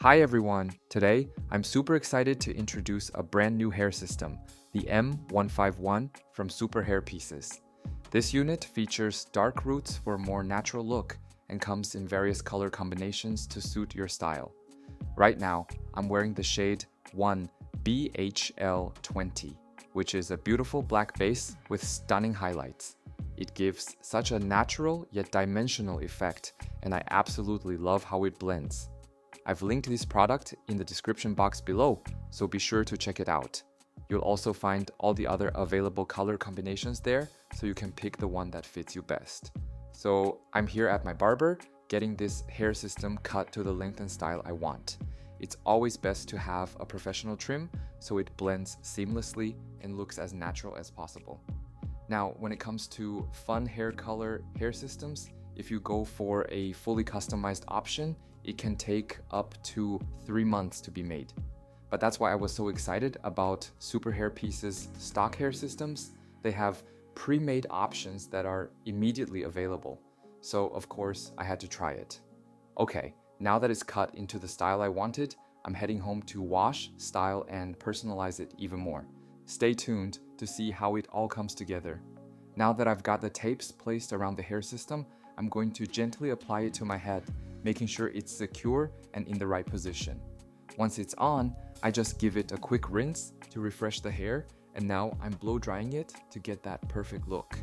Hi everyone! Today, I'm super excited to introduce a brand new hair system, the M151 from Superhairpieces. This unit features dark roots for a more natural look and comes in various color combinations to suit your style. Right now, I'm wearing the shade 1 BHL20, which is a beautiful black base with stunning highlights. It gives such a natural yet dimensional effect, and I absolutely love how it blends. I've linked this product in the description box below, so be sure to check it out. You'll also find all the other available color combinations there, so you can pick the one that fits you best. So I'm here at my barber, getting this hair system cut to the length and style I want. It's always best to have a professional trim, so it blends seamlessly and looks as natural as possible. Now, when it comes to fun hair color hair systems, if you go for a fully customized option, it can take up to 3 months to be made. But that's why I was so excited about Superhairpieces stock hair systems. They have pre-made options that are immediately available. So of course, I had to try it. Okay, now that it's cut into the style I wanted, I'm heading home to wash, style, and personalize it even more. Stay tuned to see how it all comes together. Now that I've got the tapes placed around the hair system, I'm going to gently apply it to my head, making sure it's secure and in the right position. Once it's on, I just give it a quick rinse to refresh the hair, and now I'm blow drying it to get that perfect look.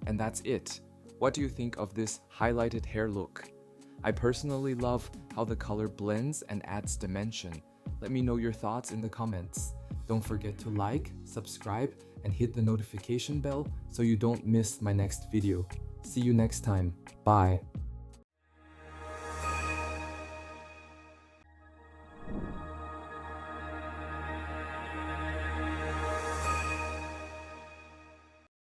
And that's it. What do you think of this highlighted hair look? I personally love how the color blends and adds dimension. Let me know your thoughts in the comments. Don't forget to like, subscribe, and hit the notification bell so you don't miss my next video. See you next time. Bye.